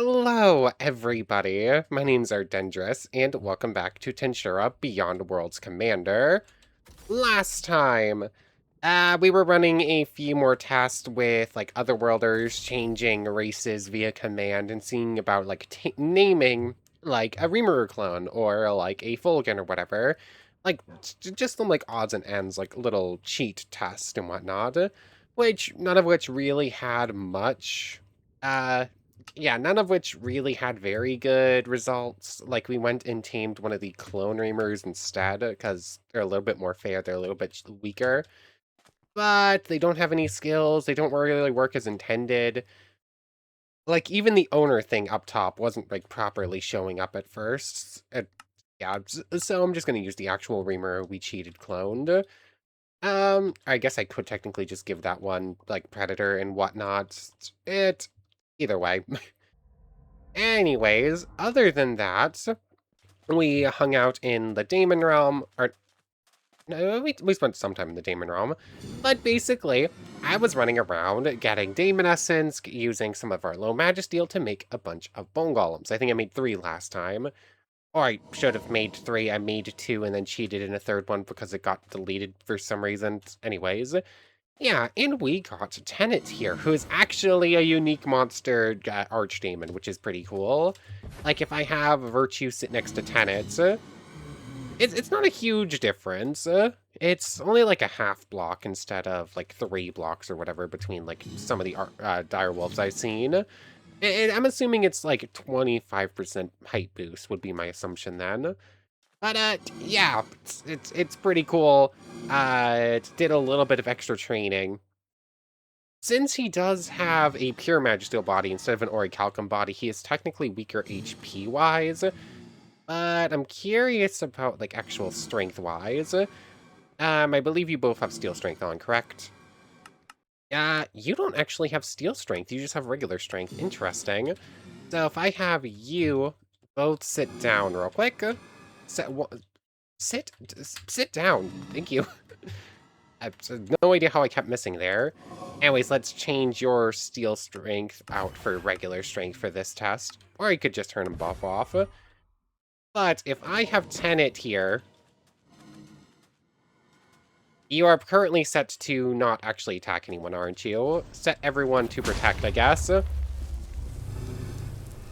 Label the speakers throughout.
Speaker 1: Hello, everybody. My name's Ardendris, and welcome back to Tensura Beyond Worlds Commander. Last time, we were running a few more tasks with, like, otherworlders, changing races via command, and seeing about, like, naming, like, a Rimuru clone, or, like, a Fulgen or whatever. Like, just some, like, odds and ends, like, little cheat tests and whatnot, none of which really had much, uh, yeah, none of which really had very good results. Like, we went and tamed one of the clone Reamers instead, because they're a little bit more fair, they're a little bit weaker. But they don't have any skills, they don't really work as intended. Like, even the owner thing up top wasn't, like, properly showing up at first. Yeah, so I'm just gonna use the actual Reamer we cheated cloned. I guess I could technically just give that one, like, Predator and whatnot. Either way. Anyways, other than that, we hung out in the Daemon Realm, or no, we spent some time in the Daemon Realm, but basically, I was running around getting Daemon Essence, using some of our low Magisteel to make a bunch of Bone Golems. I think I made 3 last time, or I should have made 3, I made 2 and then cheated in a third one because it got deleted for some reason. Anyways, yeah, and we got Tenet here, who is actually a unique monster archdemon, which is pretty cool. Like, if I have Virtue sit next to Tenet, it's not a huge difference. It's only like a half block instead of like 3 blocks or whatever between like some of the direwolves I've seen. And I'm assuming it's like 25% height boost would be my assumption then. But yeah, it's pretty cool. It did a little bit of extra training. Since he does have a pure Magisteel body instead of an Orichalcum body, he is technically weaker HP-wise. But I'm curious about, like, actual strength-wise. I believe you both have Steel Strength on, correct? You don't actually have Steel Strength, you just have regular Strength. Interesting. So if I have you both sit down real quick. Sit down. Thank you. I have no idea how I kept missing there. Anyways, let's change your Steel Strength out for regular Strength for this test. Or you could just turn them both off. But if I have Tenet here, you are currently set to not actually attack anyone, aren't you? Set everyone to protect, I guess.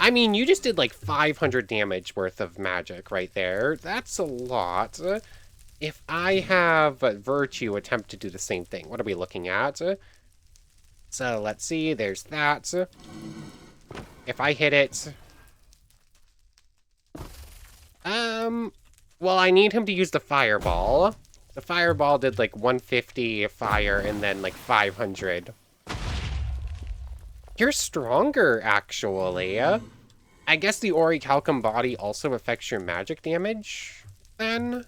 Speaker 1: I mean, you just did like 500 damage worth of magic right there. That's a lot. If I have Virtue attempt to do the same thing, what are we looking at? So let's see, there's that. If I hit it... well, I need him to use the fireball. The fireball did like 150 fire and then like 500. You're stronger, actually. I guess the Orichalcum body also affects your magic damage, then?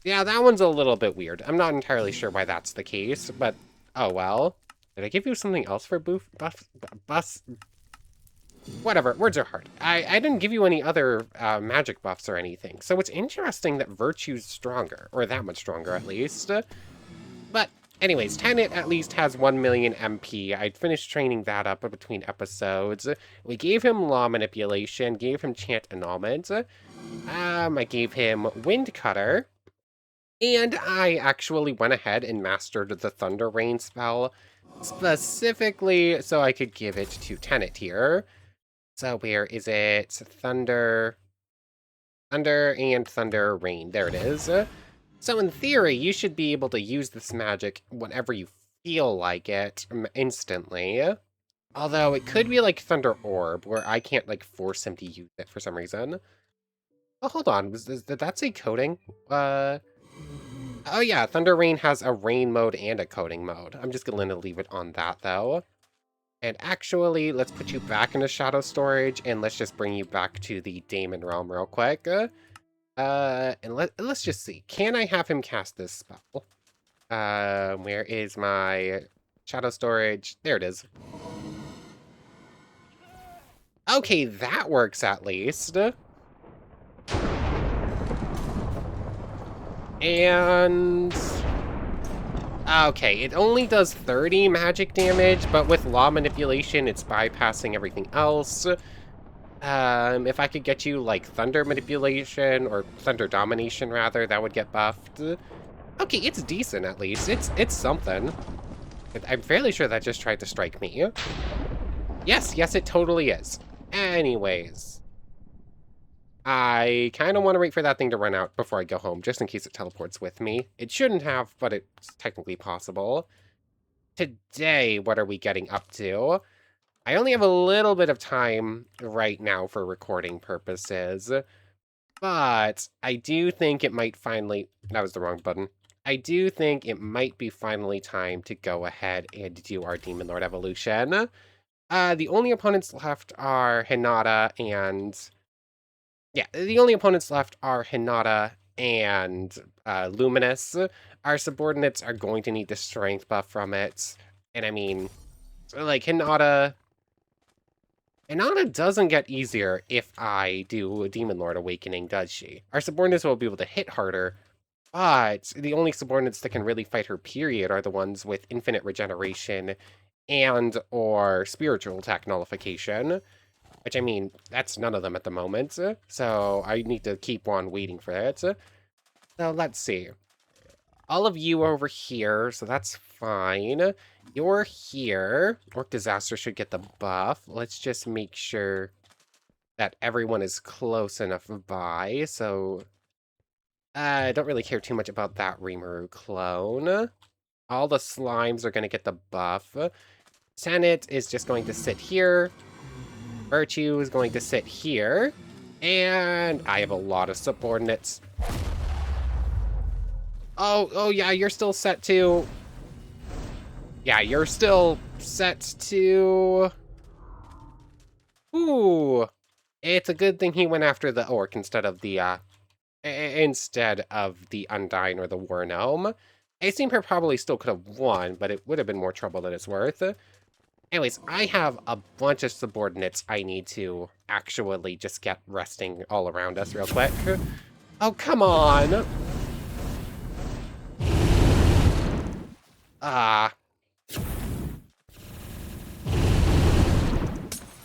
Speaker 1: Yeah, that one's a little bit weird. I'm not entirely sure why that's the case, but oh well. Did I give you something else for buffs? Whatever, words are hard. I didn't give you any other magic buffs or anything, so it's interesting that Virtue's stronger, or that much stronger at least. But anyways, Tenet at least has 1 million MP. I'd finished training that up between episodes. We gave him Law Manipulation, gave him Chant Annulment. I gave him Wind Cutter. And I actually went ahead and mastered the Thunder Rain spell, specifically so I could give it to Tenet here. So where is it? Thunder and Thunder Rain. There it is. So in theory, you should be able to use this magic whenever you feel like it instantly. Although it could be like Thunder Orb, where I can't like force him to use it for some reason. Oh, hold on. Did that say coding? Oh yeah, Thunder Rain has a rain mode and a coding mode. I'm just going to leave it on that though. And actually, let's put you back into Shadow Storage, and let's just bring you back to the Daemon Realm real quick. And let's just see. Can I have him cast this spell? Where is my Shadow Storage? There it is. Okay, that works at least. And... Okay, it only does 30 magic damage, but with law manipulation, it's bypassing everything else. If I could get you, like, thunder manipulation, or thunder domination, rather, that would get buffed. Okay, it's decent, at least. It's something. I'm fairly sure that just tried to strike me. Yes, it totally is. Anyways. I kind of want to wait for that thing to run out before I go home, just in case it teleports with me. It shouldn't have, but it's technically possible. Today, what are we getting up to? I only have a little bit of time right now for recording purposes, but I do think it might finally... That was the wrong button. I do think it might be finally time to go ahead and do our Demon Lord evolution. The only opponents left are Hinata and... Yeah, the only opponents left are Hinata and Luminous. Our subordinates are going to need the strength buff from it. And I mean, like, Hinata doesn't get easier if I do a Demon Lord Awakening, does she? Our subordinates will be able to hit harder, but the only subordinates that can really fight her, period, are the ones with infinite regeneration and or spiritual attack nullification. Which, I mean, that's none of them at the moment, so I need to keep on waiting for it. So let's see. All of you over here, so that's fine. You're here. Orc Disaster should get the buff. Let's just make sure that everyone is close enough by, so... I don't really care too much about that Rimuru clone. All the slimes are going to get the buff. Tenet is just going to sit here. Virtue is going to sit here, and I have a lot of subordinates. Oh yeah, you're still set to... Yeah, you're still set to... Ooh. It's a good thing he went after the orc instead of the, Undyne or the War Gnome. I think he probably still could have won, but it would have been more trouble than it's worth. Anyways, I have a bunch of subordinates I need to actually just get resting all around us real quick. Oh, come on!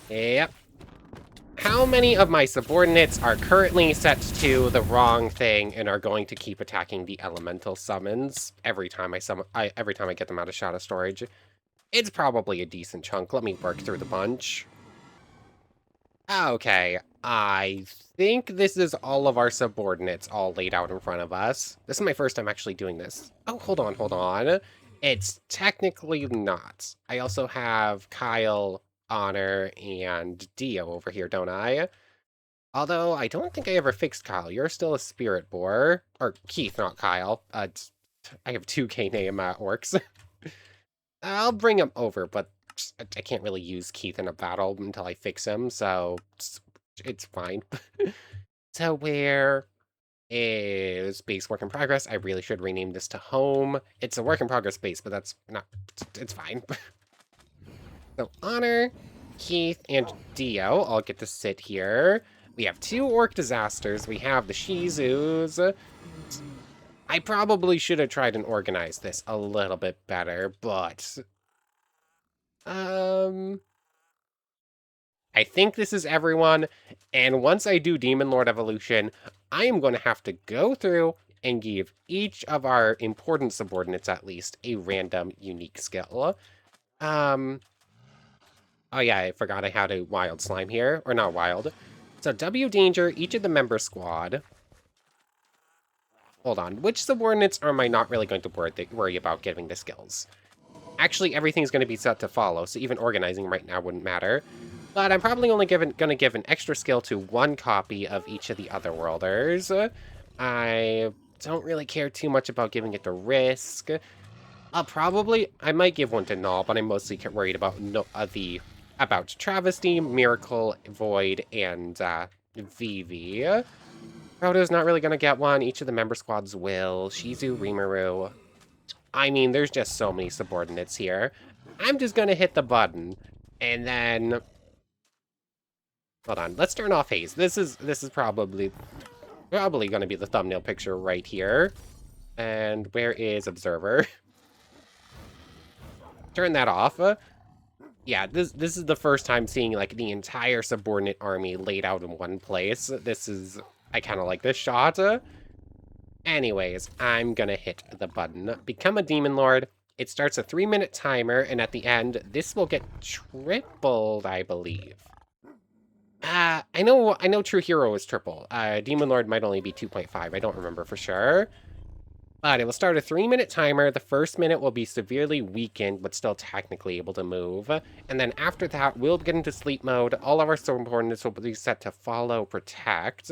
Speaker 1: Yep. How many of my subordinates are currently set to the wrong thing and are going to keep attacking the elemental summons every time I get them out of shadow storage? It's probably a decent chunk. Let me work through the bunch. Okay, I think this is all of our subordinates all laid out in front of us. This is my first time actually doing this. Oh, hold on. It's technically not. I also have Kyle, Honor, and Dio over here, don't I? Although, I don't think I ever fixed Kyle. You're still a spirit boar. Or Keith, not Kyle. I have two K-name orcs. I'll bring him over, but I can't really use Keith in a battle until I fix him, so it's fine. So where is base work in progress? I really should rename this to home. It's a work in progress base, but that's not... It's fine. So Honor, Keith, and Dio all get to sit here. We have two orc disasters. We have the Shizus. I probably should have tried and organized this a little bit better, but... I think this is everyone, and once I do Demon Lord Evolution, I am going to have to go through and give each of our important subordinates, at least, a random unique skill. Oh yeah, I forgot I had a wild slime here, or not wild. So W Danger, each of the member squad... Hold on, which subordinates am I not really going to worry about giving the skills? Actually, everything's going to be set to follow, so even organizing right now wouldn't matter. But I'm probably only going to give an extra skill to one copy of each of the Otherworlders. I don't really care too much about giving it to Risk. I might give one to Null, but I'm mostly worried about about Travesty, Miracle, Void, and Vivi. Proto's not really going to get one. Each of the member squads will. Shizu, Rimuru. I mean, there's just so many subordinates here. I'm just going to hit the button. And then... Hold on. Let's turn off haze. This is probably going to be the thumbnail picture right here. And where is Observer? turn that off. Yeah, this is the first time seeing, like, the entire subordinate army laid out in one place. I kind of like this shot. Anyways, I'm gonna hit the button. Become a Demon Lord. It starts a 3-minute timer, and at the end, this will get tripled, I believe. I know True Hero is triple. Demon Lord might only be 2.5. I don't remember for sure. But it will start a 3-minute timer. The first minute will be severely weakened, but still technically able to move. And then after that, we'll get into sleep mode. All of our subordinates will be set to follow, protect.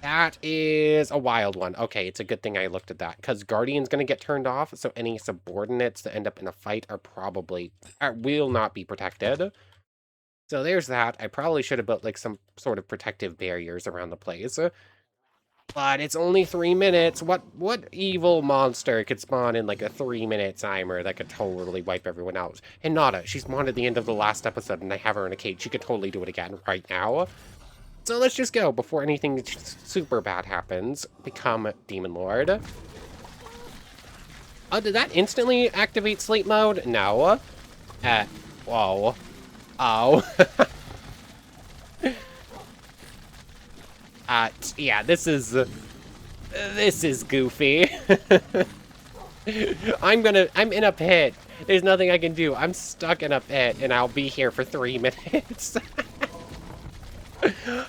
Speaker 1: That is a wild one. Okay, it's a good thing I looked at that, because Guardian's going to get turned off, so any subordinates that end up in a fight will not be protected. So there's that. I probably should have built, like, some sort of protective barriers around the place. But it's only 3 minutes. What evil monster could spawn in, like, a 3-minute timer that could totally wipe everyone out? Hinata, she spawned at the end of the last episode, and I have her in a cage. She could totally do it again right now. So let's just go before anything super bad happens. Become Demon Lord. Oh, did that instantly activate sleep mode? No. Whoa. Oh. Yeah, this is goofy. I'm in a pit. There's nothing I can do. I'm stuck in a pit, and I'll be here for 3 minutes.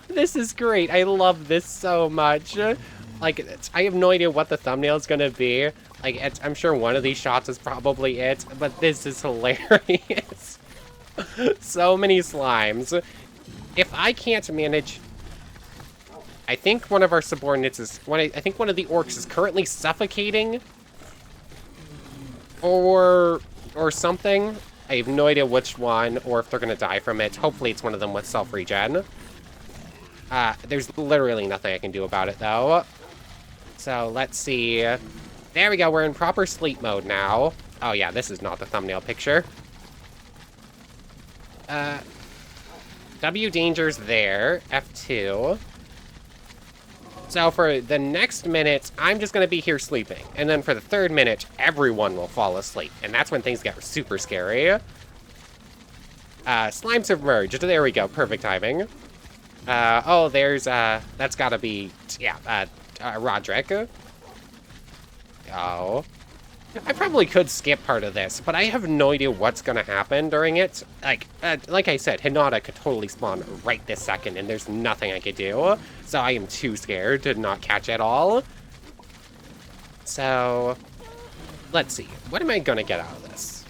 Speaker 1: This is great. I love this so much. Like, I have no idea what the thumbnail is gonna be. Like, I'm sure one of these shots is probably it, but this is hilarious. So many slimes. If I can't manage... I think one of our subordinates is... I think one of the orcs is currently suffocating. Or something. I have no idea which one, or if they're gonna die from it. Hopefully it's one of them with self-regen. There's literally nothing I can do about it, though. So, let's see. There we go, we're in proper sleep mode now. Oh yeah, this is not the thumbnail picture. W danger's there. F2. So for the next minute, I'm just going to be here sleeping. And then for the third minute, everyone will fall asleep. And that's when things get super scary. Slime submerged. There we go. Perfect timing. Oh, there's, that's got to be, yeah, Roderick. Oh. I probably could skip part of this, but I have no idea what's gonna happen during it. Like I said, Hinata could totally spawn right this second, and there's nothing I could do. So I am too scared to not catch it all. So, let's see. What am I gonna get out of this?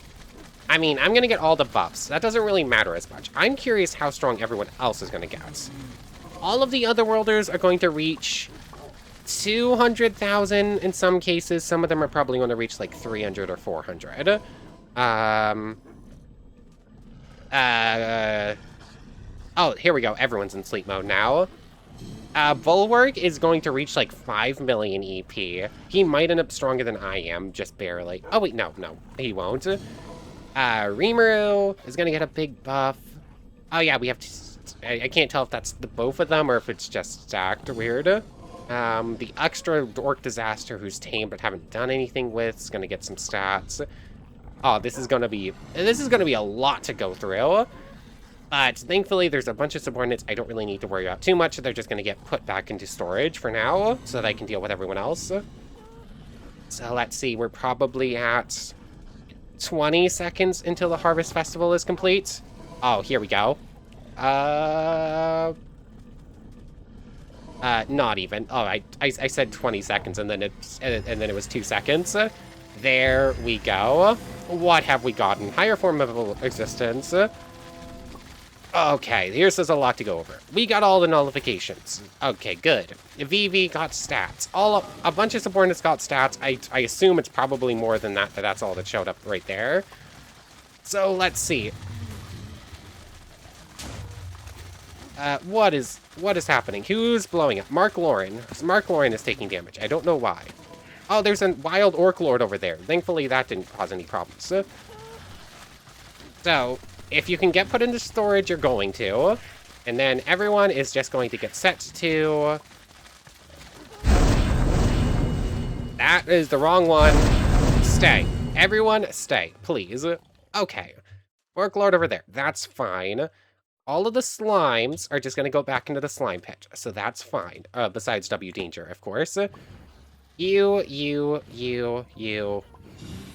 Speaker 1: I mean, I'm gonna get all the buffs. That doesn't really matter as much. I'm curious how strong everyone else is gonna get. All of the Otherworlders are going to reach 200,000 in some cases. Some of them are probably going to reach like 300 or 400. Oh, here we go. Everyone's in sleep mode now. Bulwark is going to reach like 5 million EP. He might end up stronger than I am, just barely. Oh, wait, no, he won't. Rimuru is going to get a big buff. Oh, yeah, we have to... I can't tell if that's the both of them or if it's just stacked weird. The extra Orc Disaster who's tamed but haven't done anything with is going to get some stats. Oh, this is going to be a lot to go through. But thankfully, there's a bunch of subordinates I don't really need to worry about too much. They're just going to get put back into storage for now so that I can deal with everyone else. So let's see, we're probably at 20 seconds until the Harvest Festival is complete. Oh, here we go. Not even. Oh, I said 20 seconds and then it was 2 seconds. There we go. What have we gotten? Higher form of existence. Okay, here's a lot to go over. We got all the nullifications. Okay, good. VV got stats. A bunch of subordinates got stats. I assume it's probably more than that, but that's all that showed up right there. So let's see. What is happening? Who's blowing up? Mark Lauren. Mark Lauren is taking damage. I don't know why. Oh, there's a wild Orc Lord over there. Thankfully, that didn't cause any problems. So, if you can get put into storage, you're going to. And then everyone is just going to get set to... That is the wrong one. Stay. Everyone, stay, please. Okay. Worklord over there. That's fine. All of the slimes are just going to go back into the slime pit, so that's fine. Besides W Danger, of course. You.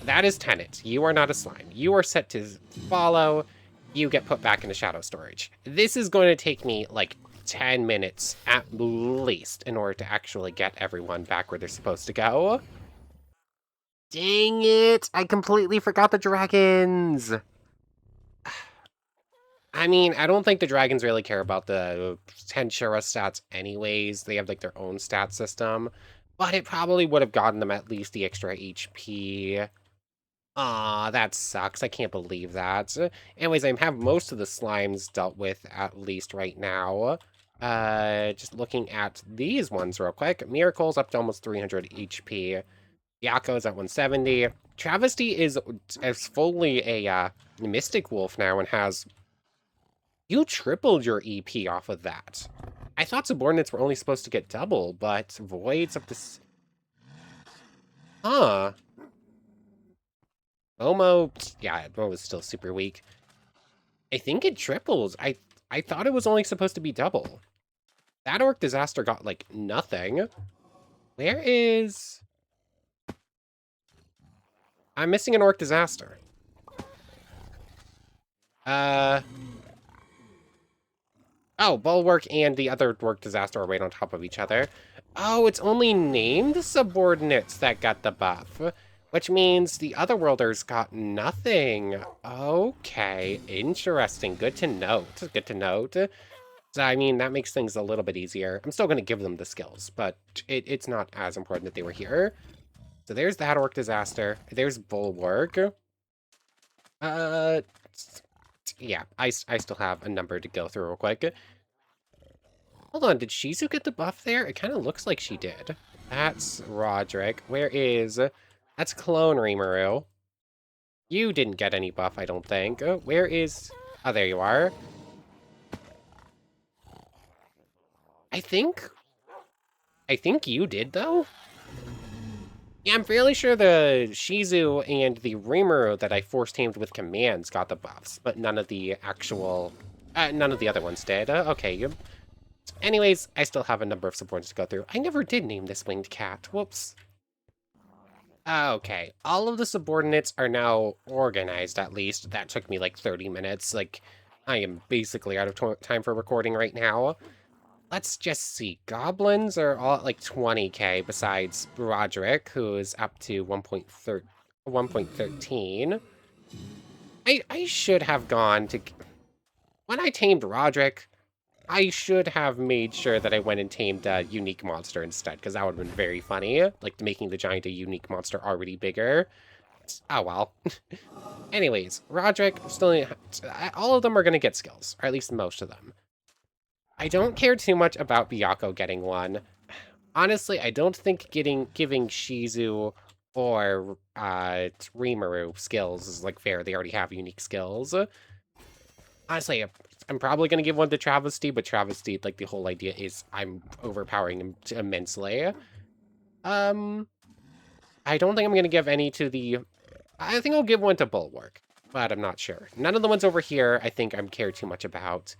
Speaker 1: That is Tenet. You are not a slime. You are set to follow. You get put back into shadow storage. This is going to take me like 10 minutes at least in order to actually get everyone back where they're supposed to go. Dang it! I completely forgot the dragons! I mean, I don't think the dragons really care about the Tensura stats anyways. They have like their own stat system. But it probably would have gotten them at least the extra HP. Aw, that sucks. I can't believe that. Anyways, I have most of the slimes dealt with at least right now. Just looking at these ones real quick. Miracle's up to almost 300 HP. Yako's at 170. Travesty is fully a Mystic Wolf now and has... You tripled your EP off of that. I thought Subordinates were only supposed to get double, but Void's up to... Huh. Momo... Yeah, Momo's still super weak. I think it triples. I thought it was only supposed to be double. That Orc Disaster got, like, nothing. Where is... I'm missing an Orc Disaster. Oh, Bulwark and the other Orc Disaster are right on top of each other. Oh, it's only named Subordinates that got the buff, which means the other worlders got nothing. Okay, interesting. Good to note. Good to note. So, I mean, that makes things a little bit easier. I'm still going to give them the skills, but it's not as important that they were here. So there's that Orc Disaster. There's Bulwark. Yeah, I still have a number to go through real quick. Hold on, did Shizu get the buff there? It kind of looks like she did. That's Roderick. Where is... That's Clone Rimuru. You didn't get any buff, I don't think. Where is... Oh, there you are. I think you did, though? Yeah, I'm fairly sure the Shizu and the Rimuru that I force-tamed with commands got the buffs, but none of the actual... none of the other ones did. Okay. Anyways, I still have a number of supports to go through. I never did name this winged cat. Whoops. Okay. All of the subordinates are now organized, at least. That took me like 30 minutes. Like, I am basically out of time for recording right now. Let's just see. Goblins are all at like 20k besides Roderick, who is up to 1.13. I should have gone to... When I tamed Roderick, I should have made sure that I went and tamed a unique monster instead, because that would have been very funny. Like, making the giant a unique monster already bigger. Oh, well. Anyways, Roderick, still... All of them are going to get skills, or at least most of them. I don't care too much about Byakuya getting one. Honestly, I don't think giving Shizu or Rimuru skills is, like, fair. They already have unique skills. Honestly, I'm probably going to give one to Travesty, but Travesty, like, the whole idea is I'm overpowering him immensely. I don't think I'm going to give any to the... I think I'll give one to Bulwark, but I'm not sure. None of the ones over here I think I care too much about.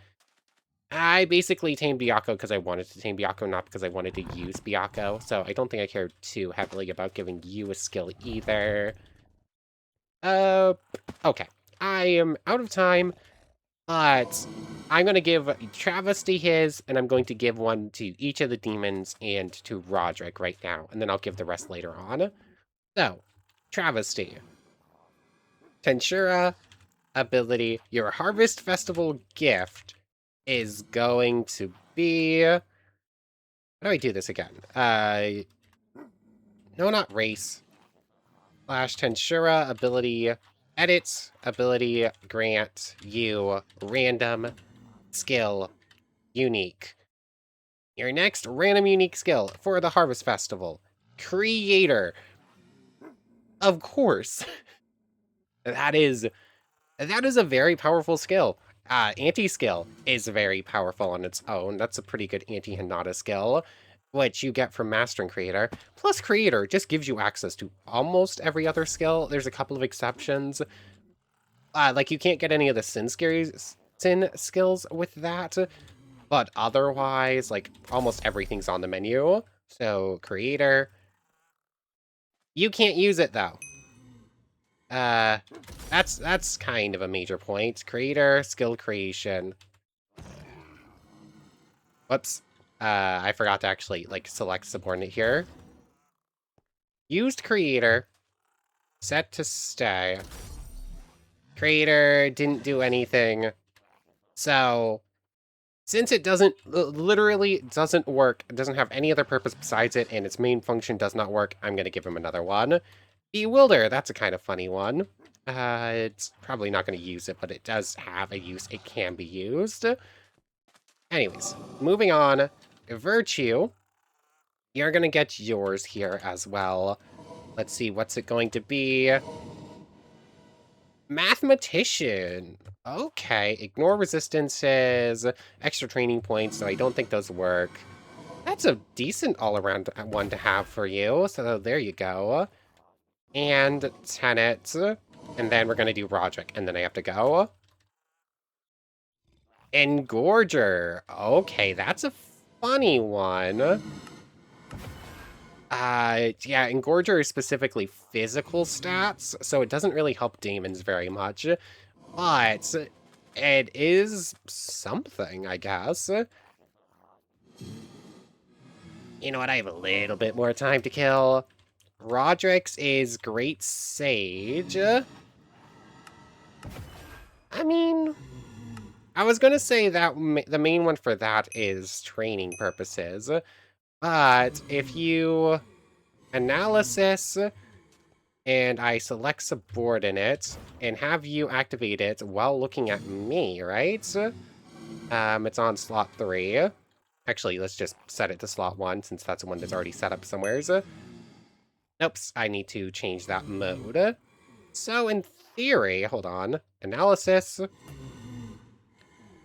Speaker 1: I basically tamed Byakuya because I wanted to tame Byakuya, not because I wanted to use Byakuya, so I don't think I care too heavily about giving you a skill either. Okay. I am out of time, but I'm going to give Travesty his, and I'm going to give one to each of the demons and to Roderick right now, and then I'll give the rest later on. So, Travesty. Tensura ability, your Harvest Festival gift is going to be... How do I do this again? No, not race. Slash Tensura ability, edit, ability, grant, you, random, skill, unique. Your next random unique skill for the Harvest Festival. Creator. Of course. That is a very powerful skill. Anti-skill is very powerful on its own. That's a pretty good anti-Hinata skill. which you get from Mastering Creator. Plus, Creator just gives you access to almost every other skill. There's a couple of exceptions. Like, you can't get any of the sin skills with that, but otherwise, like, almost everything's on the menu. So, Creator. You can't use it, though. That's kind of a major point. Creator, skill creation. Whoops. I forgot to actually, like, select subordinate here. Used Creator. Set to stay. Creator didn't do anything. So, since it literally doesn't work, it doesn't have any other purpose besides it, and its main function does not work, I'm going to give him another one. Bewilder, that's a kind of funny one. It's probably not going to use it, but it does have a use. It can be used. Anyways, moving on. Virtue. You're going to get yours here as well. Let's see, what's it going to be? Mathematician. Okay, ignore resistances, extra training points, so I don't think those work. That's a decent all-around one to have for you, so there you go. And Tenet, and then we're going to do Roderick, and then I have to go. Engorger. Okay, that's a funny one. Yeah, Engorger is specifically physical stats, so it doesn't really help demons very much. But it is something, I guess. You know what? I have a little bit more time to kill. Roderick's is Great Sage. I mean, I was gonna say that the main one for that is training purposes. But if you analysis and I select subordinate and have you activate it while looking at me, right? It's on slot 3. Actually, let's just set it to slot 1 since that's the one that's already set up somewheres. Oops, I need to change that mode. So in theory, hold on, analysis.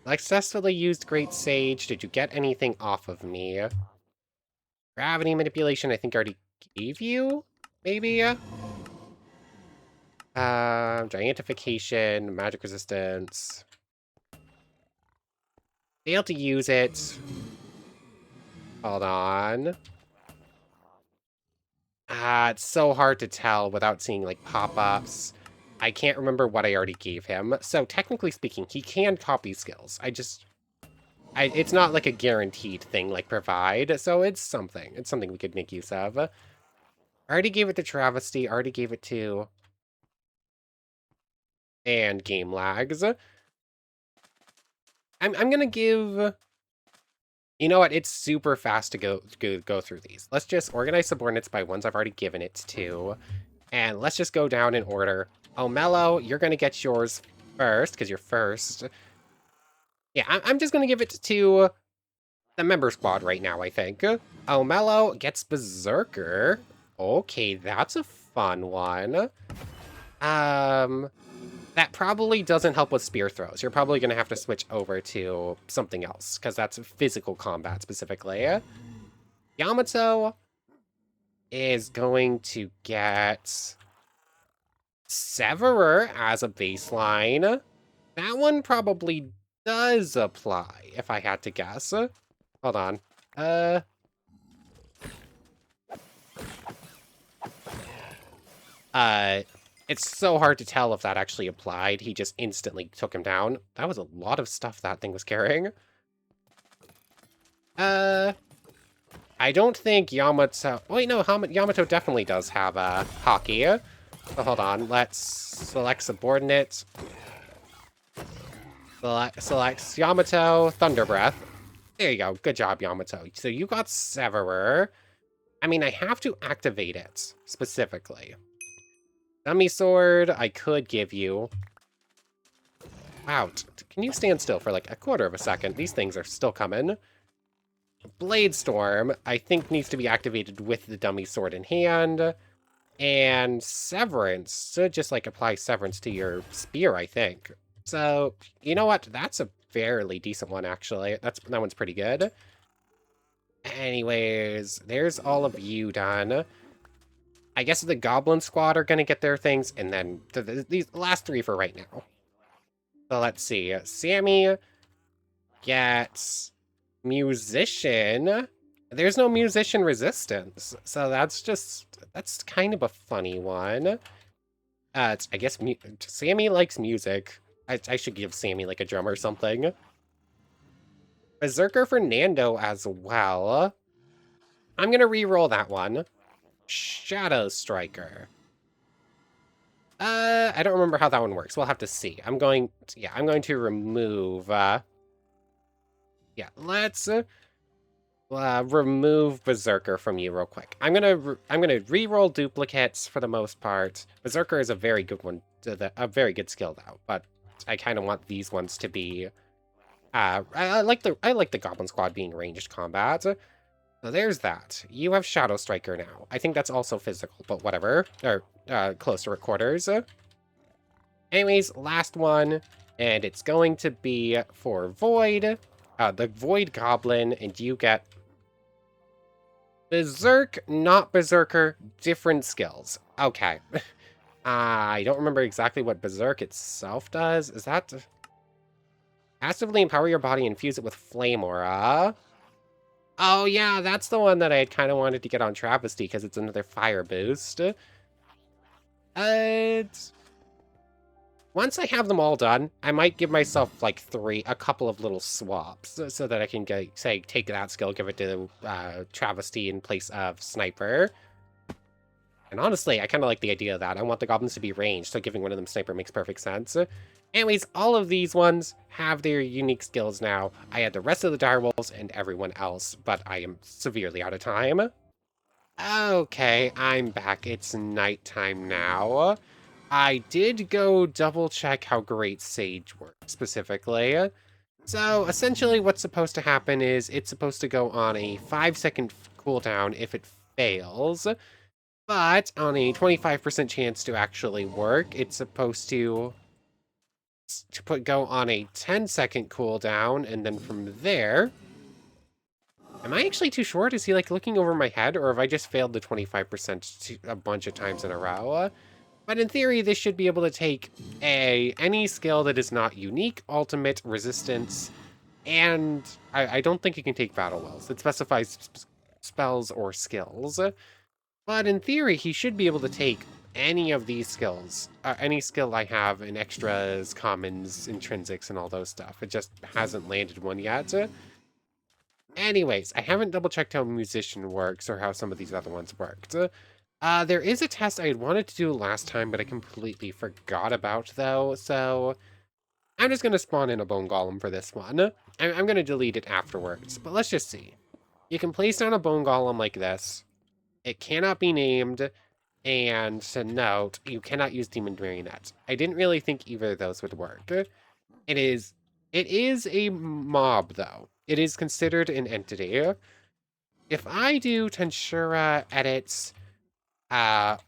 Speaker 1: Successfully used Great Sage. Did you get anything off of me? Gravity manipulation, I think I already gave you, maybe? Gigantification, magic resistance. Failed to use it. Hold on. It's so hard to tell without seeing, like, pop-ups. I can't remember what I already gave him. So, technically speaking, he can copy skills. It's not, like, a guaranteed thing, like, provide, so it's something. It's something we could make use of. I already gave it to Travesty, already gave it to... And game lags. I'm gonna give... You know what? It's super fast to go through these. Let's just organize subordinates by ones I've already given it to. And let's just go down in order. Oh, Mello, you're going to get yours first, because you're first. Yeah, I'm just going to give it to the member squad right now, I think. Oh, Mello gets Berserker. Okay, that's a fun one. That probably doesn't help with spear throws. You're probably going to have to switch over to something else, because that's physical combat specifically. Yamato is going to get Severer as a baseline. That one probably does apply, if I had to guess. Hold on. It's so hard to tell if that actually applied. He just instantly took him down. That was a lot of stuff that thing was carrying. I don't think Yamato... Wait, no, Yamato definitely does have hockey. So hold on, let's select subordinate. Select Yamato, Thunder Breath. There you go, good job, Yamato. So you got Severer. I mean, I have to activate it, specifically. Dummy Sword, I could give you. Wow, can you stand still for like a quarter of a second? These things are still coming. Blade Storm, I think needs to be activated with the Dummy Sword in hand. And Severance, so just like apply Severance to your spear, I think. So, you know what? That's a fairly decent one, actually. That one's pretty good. Anyways, there's all of you done. I guess the Goblin Squad are gonna get their things, and then these last three for right now. So let's see. Sammy gets musician. There's no musician resistance, so that's kind of a funny one. I guess Sammy likes music. I should give Sammy like a drum or something. Berserker for Nando as well. I'm gonna re-roll that one. Shadow Striker. I don't remember how that one works. We'll have to see. I'm going to remove, yeah, let's remove Berserker from you real quick. I'm gonna re-roll duplicates for the most part. Berserker is a very good one, a very good skill though, but I kind of want these ones to be, I like the Goblin Squad being ranged combat. So there's that. You have Shadow Striker now. I think that's also physical, but whatever. Or, closer at quarters. Anyways, last one. And it's going to be for Void. The Void Goblin, and you get Berserk, not Berserker, different skills. Okay. I don't remember exactly what Berserk itself does. Is that... Passively empower your body and infuse it with Flame Aura. Oh, yeah, that's the one that I had kind of wanted to get on Travesty because it's another fire boost. Once I have them all done, I might give myself, like, a couple of little swaps so that I can, say, take that skill, give it to Travesty in place of Sniper. And honestly, I kind of like the idea of that. I want the goblins to be ranged, so giving one of them Sniper makes perfect sense. Anyways, all of these ones have their unique skills now. I had the rest of the direwolves and everyone else, but I am severely out of time. Okay, I'm back. It's nighttime now. I did go double check how Great Sage works specifically. So essentially what's supposed to happen is it's supposed to go on a 5-second cooldown if it fails. But on a 25% chance to actually work, it's supposed to go on a 10-second cooldown, and then from there... Am I actually too short? Is he, like, looking over my head, or have I just failed the 25% a bunch of times in a row? But in theory, this should be able to take any skill that is not unique, ultimate, resistance, and I don't think it can take battle wells. It specifies spells or skills. But in theory, he should be able to take any of these skills, any skill I have in extras, commons, intrinsics, and all those stuff. It just hasn't landed one yet. Anyways, I haven't double-checked how Musician works or how some of these other ones worked. There is a test I had wanted to do last time, but I completely forgot about, though, so I'm just going to spawn in a Bone Golem for this one. I'm going to delete it afterwards, but let's just see. You can place down a Bone Golem like this. It cannot be named, and to note, you cannot use Demon Marionette. I didn't really think either of those would work. It is a mob, though. It is considered an entity. If I do Tensura edits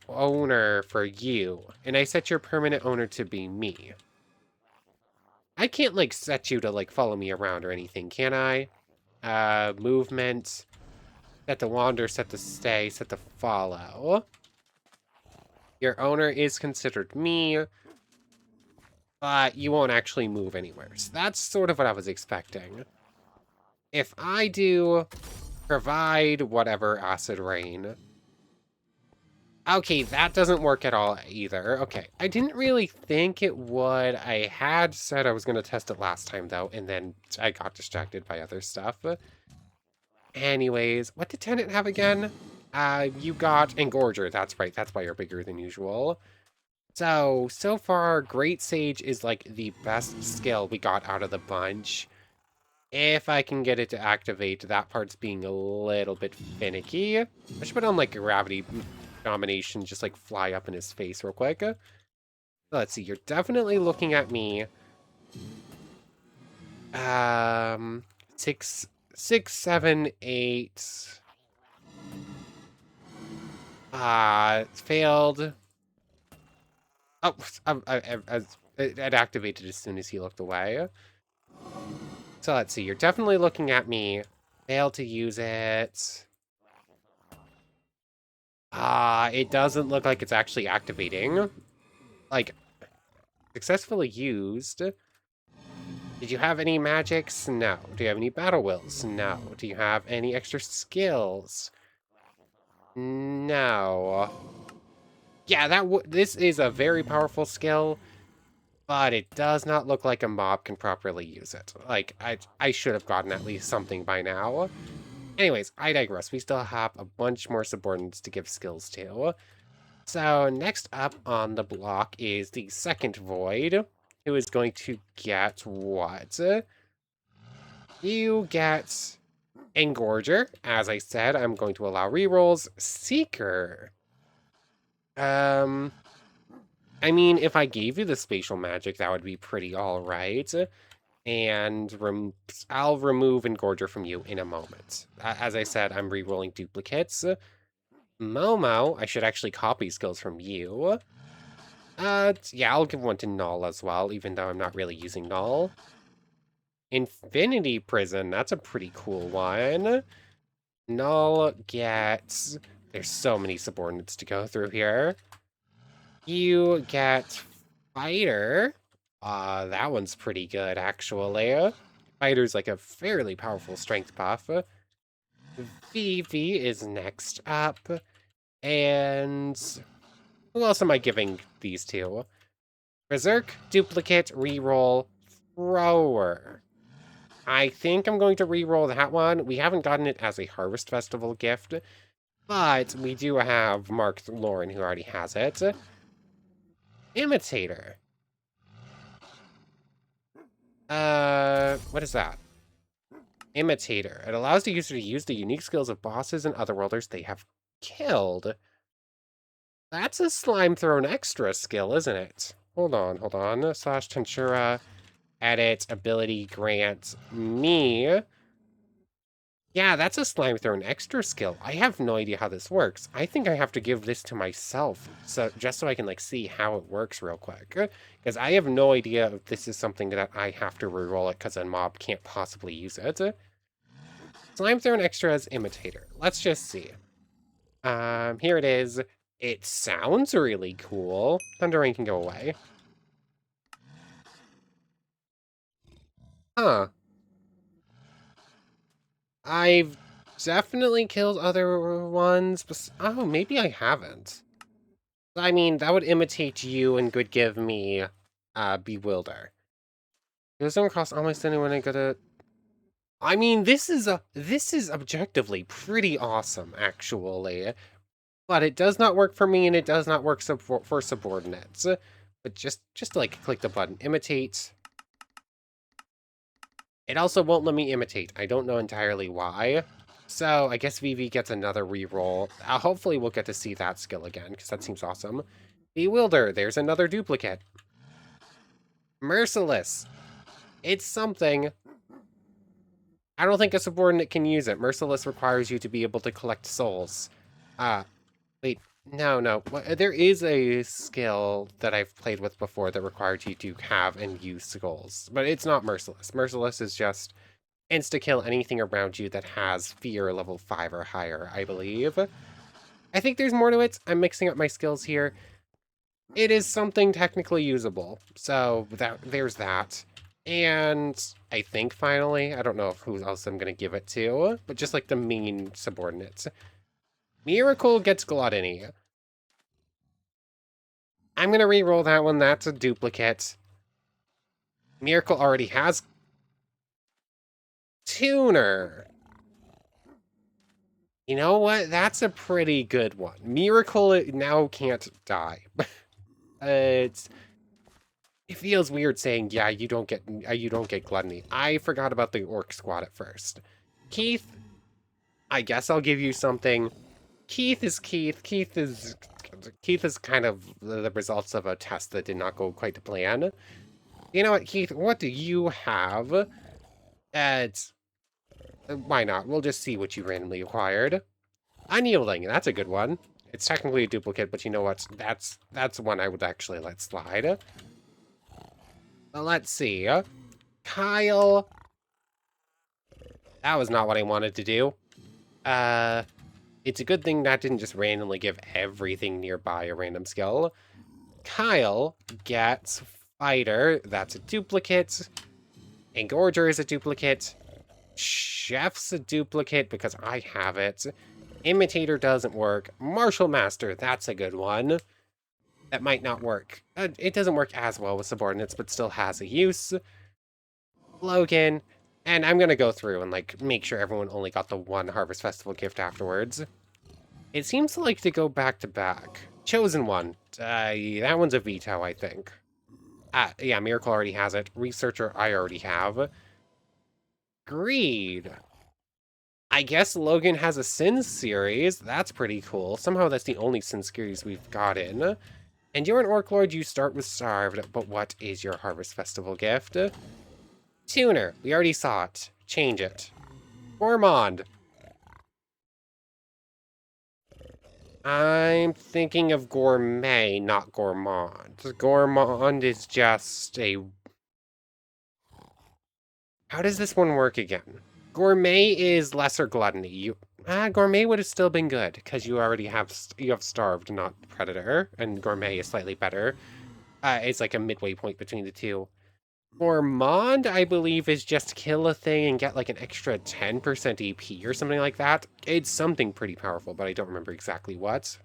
Speaker 1: owner for you, and I set your permanent owner to be me, I can't, like, set you to, like, follow me around or anything, can I? Movement, set to wander, set to stay, set to follow. Your owner is considered me, but you won't actually move anywhere. So that's sort of what I was expecting. If I do provide whatever acid rain... Okay, that doesn't work at all either. Okay, I didn't really think it would. I had said I was going to test it last time, though, and then I got distracted by other stuff. Anyways, what did Tenant have again? You got Engorger. That's right. That's why you're bigger than usual. So far, Great Sage is, like, the best skill we got out of the bunch. If I can get it to activate, that part's being a little bit finicky. I should put on, like, Gravity Domination, just, like, fly up in his face real quick. Let's see, you're definitely looking at me. 6, 7, 8. Failed. Oh, it activated as soon as he looked away. So let's see, you're definitely looking at me. Fail to use it. It doesn't look like it's actually activating. Like, successfully used. Did you have any magics? No. Do you have any battle wills? No. Do you have any extra skills? No. Yeah, this is a very powerful skill, but it does not look like a mob can properly use it. Like, I should have gotten at least something by now. Anyways, I digress. We still have a bunch more subordinates to give skills to. So next up on the block is the second void, who is going to get what? You get Engorger. As I said, I'm going to allow rerolls. Seeker. I mean, if I gave you the spatial magic, that would be pretty alright. And I'll remove Engorger from you in a moment. As I said, I'm rerolling duplicates. Momo, I should actually copy skills from you. Yeah, I'll give one to Null as well, even though I'm not really using Null. Infinity Prison, that's a pretty cool one. Null gets... There's so many subordinates to go through here. You get Fighter. That one's pretty good, actually. Fighter's like a fairly powerful strength buff. Vivi is next up. And who else am I giving these to? Berserk, Duplicate, Reroll, Thrower. I think I'm going to reroll that one. We haven't gotten it as a Harvest Festival gift, but we do have Mark Lauren who already has it. Imitator. What is that? Imitator. It allows the user to use the unique skills of bosses and otherworlders they have killed. That's a Slime Thrown Extra skill, isn't it? Hold on. Slash Tensura, edit, ability grant me. Yeah, that's a Slime Thrown Extra skill. I have no idea how this works. I think I have to give this to myself, just so I can, like, see how it works real quick. Because I have no idea if this is something that I have to reroll it because a mob can't possibly use it. Slime Thrown Extra as Imitator. Let's just see. Here it is. It sounds really cool. Thunder Rain can go away. Huh. I've definitely killed other ones, but oh, maybe I haven't. I mean, that would imitate you and could give me Bewilder. It doesn't cost almost anyone I gotta... I mean, this is objectively pretty awesome, actually. But it does not work for me, and it does not work for subordinates. But just like click the button, imitate. It also won't let me imitate. I don't know entirely why. So I guess Vivi gets another reroll. Hopefully we'll get to see that skill again, because that seems awesome. Bewilder, there's another duplicate. Merciless. It's something. I don't think a subordinate can use it. Merciless requires you to be able to collect souls. Wait, no. There is a skill that I've played with before that required you to have and use souls, but it's not Merciless. Merciless is just insta-kill anything around you that has fear level 5 or higher, I believe. I think there's more to it. I'm mixing up my skills here. It is something technically usable, so there's that. And I think finally, I don't know who else I'm going to give it to, but just like the main subordinates. Miracle gets Gluttony. I'm going to re-roll that one. That's a duplicate. Miracle already has Tuner. You know what? That's a pretty good one. Miracle now can't die. It feels weird saying, yeah, you don't get Gluttony. I forgot about the Orc Squad at first. Keith, I guess I'll give you something. Keith is Keith. Keith is kind of the results of a test that did not go quite to plan. You know what, Keith? What do you have? Why not? We'll just see what you randomly acquired. Unyielding. That's a good one. It's technically a duplicate, but you know what? That's one I would actually let slide. Let's see. Kyle. That was not what I wanted to do. It's a good thing that didn't just randomly give everything nearby a random skill. Kyle gets Fighter. That's a duplicate. Engorger is a duplicate. Chef's a duplicate because I have it. Imitator doesn't work. Martial Master, that's a good one. That might not work. It doesn't work as well with subordinates, but still has a use. Logan, and I'm gonna go through and like make sure everyone only got the one Harvest Festival gift afterwards. It seems to like to go back to back. Chosen One, that one's a veto, I think. Yeah, Miracle already has it. Researcher, I already have. Greed. I guess Logan has a Sin series. That's pretty cool. Somehow that's the only Sin series we've gotten. And you're an Orc Lord, you start with Starved, but what is your Harvest Festival gift? Tuner. We already saw it. Change it. Gourmand. I'm thinking of Gourmet, not Gourmand. Gourmand is just a... How does this one work again? Gourmet is lesser gluttony. Gourmet would have still been good, because you already have Starved, not Predator, and Gourmet is slightly better. It's like a midway point between the two. Gourmand, I believe, is just kill a thing and get like an extra 10% EP or something like that. It's something pretty powerful, but I don't remember exactly what.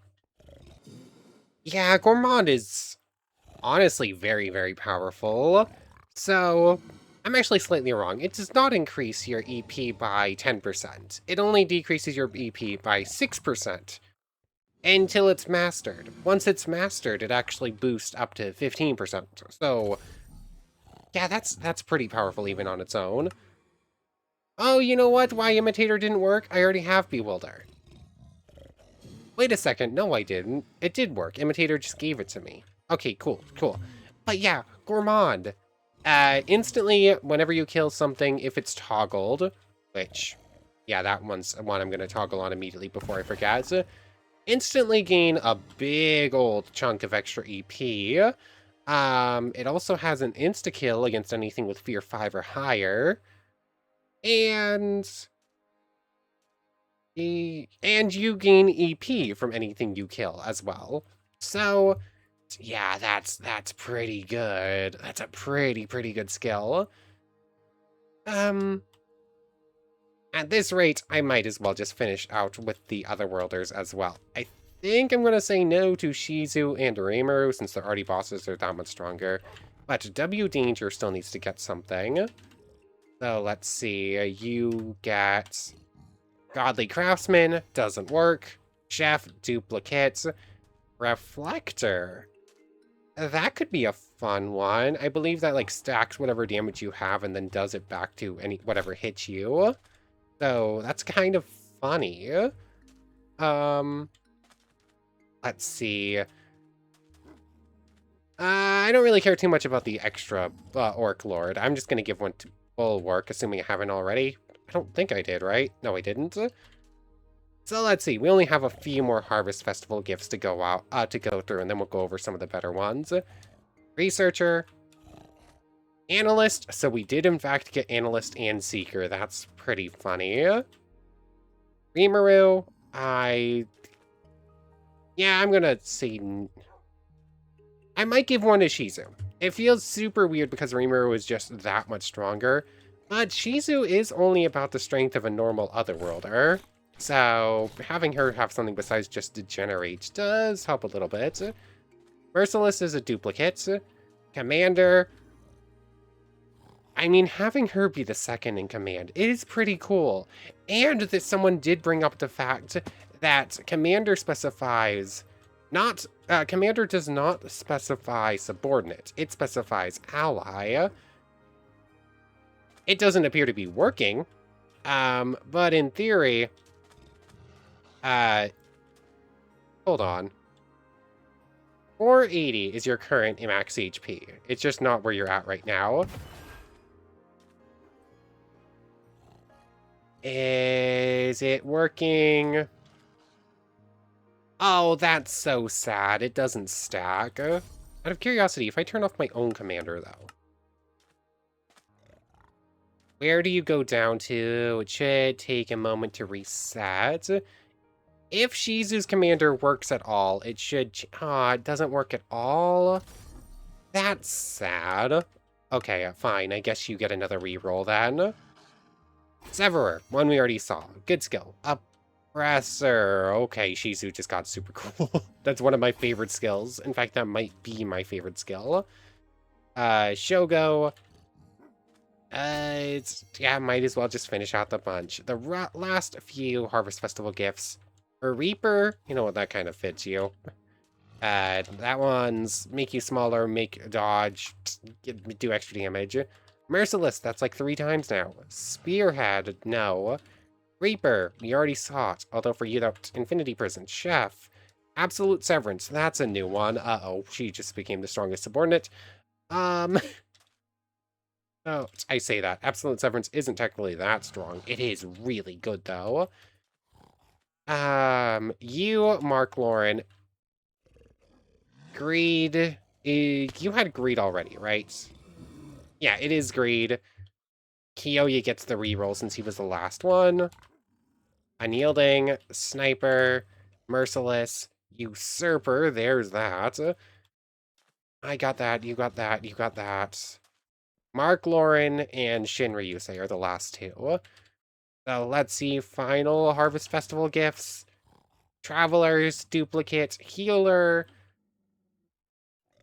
Speaker 1: Yeah, Gourmand is honestly very, very powerful. So, I'm actually slightly wrong. It does not increase your EP by 10%. It only decreases your EP by 6% until it's mastered. Once it's mastered, it actually boosts up to 15%. So, yeah, that's pretty powerful even on its own. Oh, you know what? Why Imitator didn't work? I already have Bewilder. Wait a second. No, I didn't. It did work. Imitator just gave it to me. Okay, cool, cool. But yeah, Gourmand. Instantly, whenever you kill something, if it's toggled, which, yeah, that one's one I'm going to toggle on immediately before I forget, instantly gain a big old chunk of extra EP. It also has an insta-kill against anything with Fear 5 or higher. And you gain EP from anything you kill as well. So, yeah, that's pretty good. That's a pretty good skill. At this rate, I might as well just finish out with the Otherworlders as well. I think I'm gonna say no to Shizu and Rimuru since they're already bosses, they're that much stronger. But W Danger still needs to get something. So let's see, you get Godly Craftsman, doesn't work. Chef, duplicate. Reflector. That could be a fun one. I believe that like stacks whatever damage you have and then does it back to whatever hits you. So that's kind of funny. Let's see. I don't really care too much about the extra Orc Lord. I'm just gonna give one to Bulwark, assuming I haven't already. I don't think I did, right? No, I didn't. So let's see. We only have a few more Harvest Festival gifts to go through, and then we'll go over some of the better ones. Researcher. Analyst. So we did, in fact, get Analyst and Seeker. That's pretty funny. Rimuru. Yeah, I'm gonna say... I might give one to Shizu. It feels super weird because Rimuru is just that much stronger. But Shizu is only about the strength of a normal Otherworlder. So having her have something besides just Degenerate does help a little bit. Merciless is a duplicate. Commander. I mean, having her be the second in command is pretty cool. And that someone did bring up the fact that Commander specifies not... Commander does not specify subordinate. It specifies ally. It doesn't appear to be working. But in theory... hold on. 480 is your current max HP. It's just not where you're at right now. Is it working? Oh, that's so sad. It doesn't stack. Out of curiosity, if I turn off my own commander, though. Where do you go down to? It should take a moment to reset. If Shizu's commander works at all, it should... it doesn't work at all. That's sad. Okay, fine. I guess you get another reroll then. Severer, one we already saw. Good skill. Oppressor. Okay, Shizu just got super cool. That's one of my favorite skills. In fact, that might be my favorite skill. Shogo. Yeah, might as well just finish out the bunch. The last few Harvest Festival gifts. A Reaper, you know what, that kind of fits you. That one's make you smaller, make dodge, do extra damage. Merciless, that's like 3 times now. Spearhead, no. Reaper, we already saw it, although for you that's Infinity Prison. Chef, Absolute Severance, that's a new one. Uh-oh, she just became the strongest subordinate. Oh, I say that. Absolute Severance isn't technically that strong. It is really good, though. You, Mark Lauren. Greed. You had Greed already, right? Yeah, it is Greed. Kiyoya gets the reroll since he was the last one. Unyielding, Sniper, Merciless, Usurper, there's that. I got that, you got that, you got that. Mark Lauren and Shinryusei are the last 2. So let's see, final Harvest Festival gifts. Travelers, Duplicate, Healer.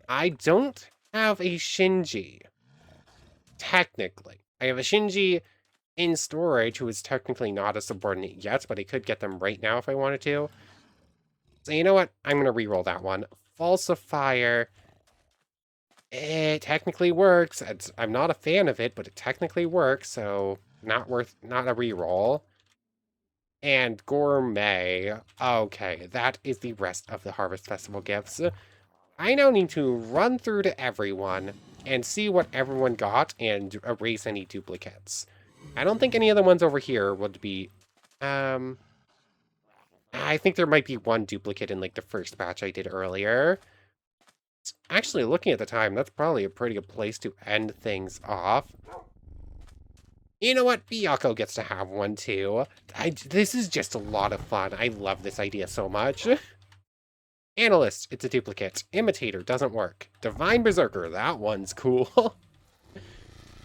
Speaker 1: I don't have a Shinji. Technically. I have a Shinji in storage who is technically not a subordinate yet, but I could get them right now if I wanted to. So you know what? I'm going to reroll that one. Falsifier. It technically works. I'm not a fan of it, but it technically works, so not a reroll. And Gourmet. Okay, that is the rest of the Harvest Festival gifts. I now need to run through to everyone and see what everyone got and erase any duplicates. I don't think any of the ones over here would be... I think there might be one duplicate in, like, the first batch I did earlier. Actually, looking at the time, that's probably a pretty good place to end things off. You know what? Byakuya gets to have one, too. This is just a lot of fun. I love this idea so much. Analyst, it's a duplicate. Imitator, doesn't work. Divine Berserker, that one's cool.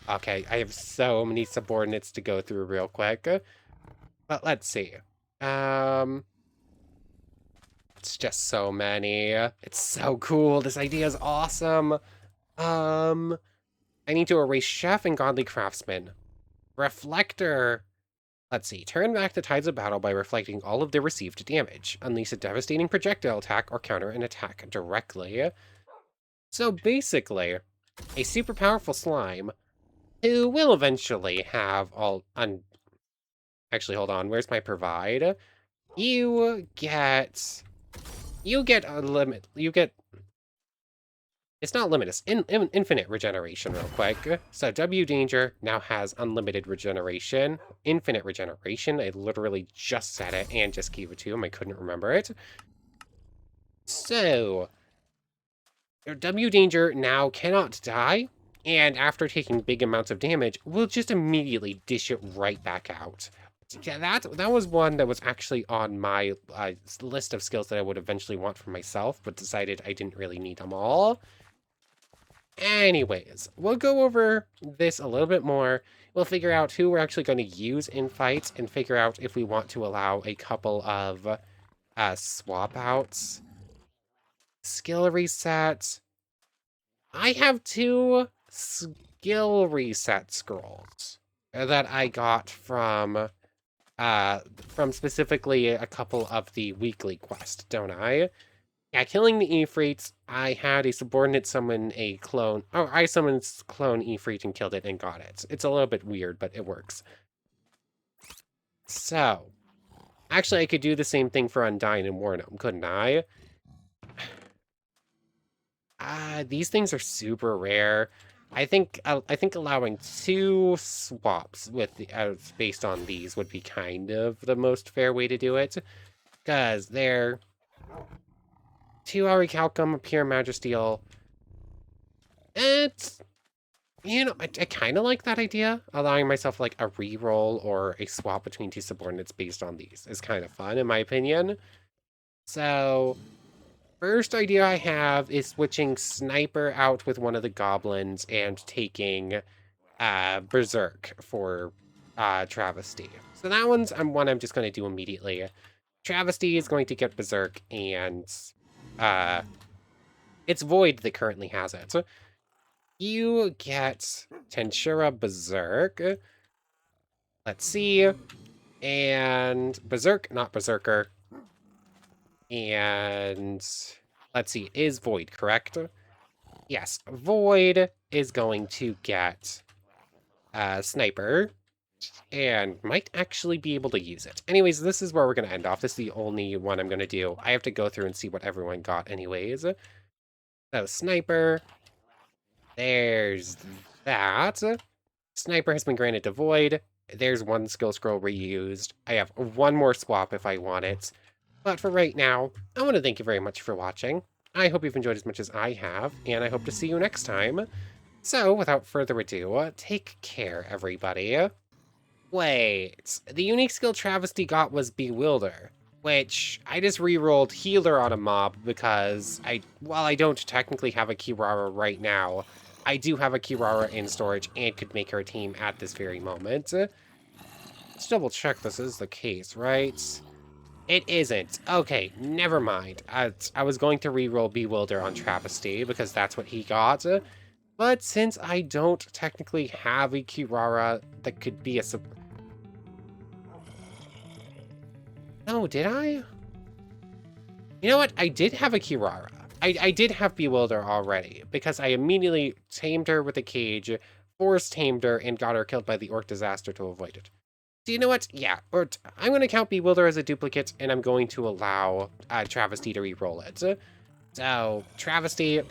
Speaker 1: Okay, I have so many subordinates to go through real quick. But let's see. It's just so many. It's so cool. This idea is awesome. I need to erase Chef and Godly Craftsman. Reflector. Let's see. Turn back the tides of battle by reflecting all of the received damage. Unleash a devastating projectile attack or counter an attack directly. So basically, a super powerful slime who will eventually have all... Actually, hold on. Where's my provide? You get a limit. You get... It's not limitless. Infinite regeneration real quick. So W Danger now has unlimited regeneration. Infinite regeneration. I literally just said it and just gave it to him. I couldn't remember it. So... W Danger now cannot die. And after taking big amounts of damage, will just immediately dish it right back out. Yeah, that was one that was actually on my list of skills that I would eventually want for myself, but decided I didn't really need them all. Anyways, we'll go over this a little bit more. We'll figure out who we're actually going to use in fights and figure out if we want to allow a couple of swap outs. Skill resets. I have 2 skill reset scrolls that I got from specifically a couple of the weekly quests, don't I? Yeah, killing the Ifrits, I had a subordinate summon a clone. Oh, I summoned clone Ifrit and killed it and got it. It's a little bit weird, but it works. So, actually, I could do the same thing for Undyne and Warnum, couldn't I? These things are super rare. I think allowing 2 swaps with based on these would be kind of the most fair way to do it, because they're 2 Auricalcum, Pure Magisteel. You know, I kind of like that idea. Allowing myself like a reroll or a swap between two subordinates based on these is kind of fun, in my opinion. So, first idea I have is switching Sniper out with one of the goblins and taking Berserk for Travesty. So that one's one I'm just going to do immediately. Travesty is going to get Berserk, and uh, it's Void that currently has it. So you get Tensura Berserk. Let's see. And Berserk, not Berserker. And let's see, is Void correct? Yes, Void is going to get Sniper and might actually be able to use it. Anyways, this is where we're going to end off. This is the only one I'm going to do. I have to go through and see what everyone got anyways. So, Sniper. There's that. Sniper has been granted to Void. There's one skill scroll reused. I have one more swap if I want it. But for right now, I want to thank you very much for watching. I hope you've enjoyed as much as I have, and I hope to see you next time. So, without further ado, take care, everybody. Wait, the unique skill Travesty got was Bewilder, which I just rerolled Healer on a mob because while I don't technically have a Kirara right now, I do have a Kirara in storage and could make her a team at this very moment. Let's double check this is the case, right? It isn't. Okay, never mind. I was going to reroll Bewilder on Travesty because that's what he got. But since I don't technically have a Kirara that could be a No, did I? You know what? I did have a Kirara. I did have Bewilder already, because I immediately tamed her with a cage, force tamed her, and got her killed by the Orc Disaster to avoid it. Do you know what? Yeah, I'm going to count Bewilder as a duplicate, and I'm going to allow Travesty to re-roll it. So, Travesty,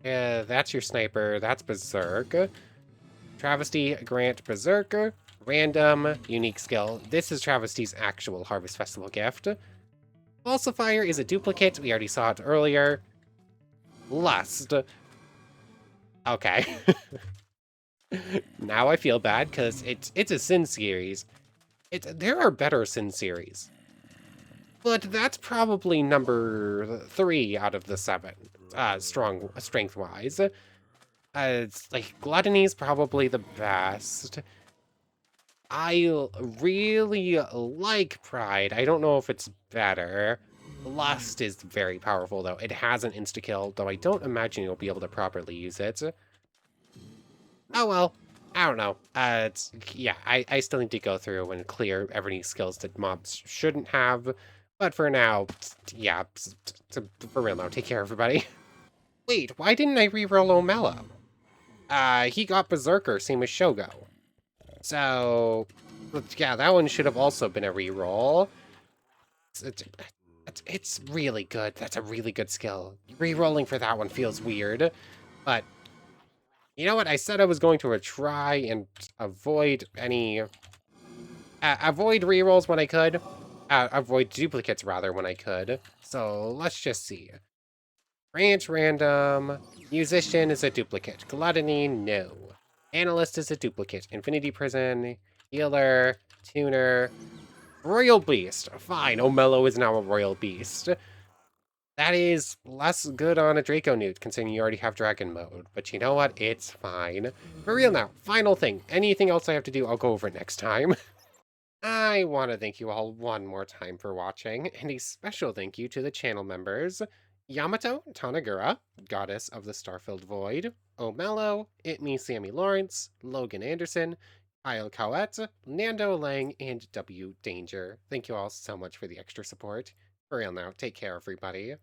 Speaker 1: that's your Sniper, that's Berserk. Travesty, grant Berserker. Random, unique skill. This is Travesty's actual Harvest Festival gift. Falsifier is a duplicate. We already saw it earlier. Lust. Okay. Now I feel bad because it's a Sin series. There are better Sin series. But that's probably number 3 out of the 7, strength-wise. It's like Gluttony is probably the best. I really like Pride. I don't know if it's better. Lust is very powerful, though. It has an insta-kill, though I don't imagine you'll be able to properly use it. Oh well. I don't know. Yeah, I still need to go through and clear every skills that mobs shouldn't have. But for now, yeah, for real now, take care, everybody. Wait, why didn't I reroll O'Mello? He got Berserker, same as Shogo. So, yeah, that one should have also been a reroll. It's really good. That's a really good skill. Rerolling for that one feels weird. But, you know what? I said I was going to try and avoid any... avoid rerolls when I could. Avoid duplicates, rather, when I could. So, let's just see. Branch random. Musician is a duplicate. Gluttony, no. Analyst is a duplicate. Infinity Prison. Healer. Tuner. Royal Beast. Fine, O'Mello is now a Royal Beast. That is less good on a Draco Newt, considering you already have Dragon Mode. But you know what? It's fine. For real now, final thing. Anything else I have to do, I'll go over next time. I want to thank you all one more time for watching, and a special thank you to the channel members. Yamato Tanagura, Goddess of the Starfilled Void, O'Mello, It Me Sammy Lawrence, Logan Anderson, Kyle Cowett, Nando Lang, and W Danger. Thank you all so much for the extra support. For real now, take care everybody.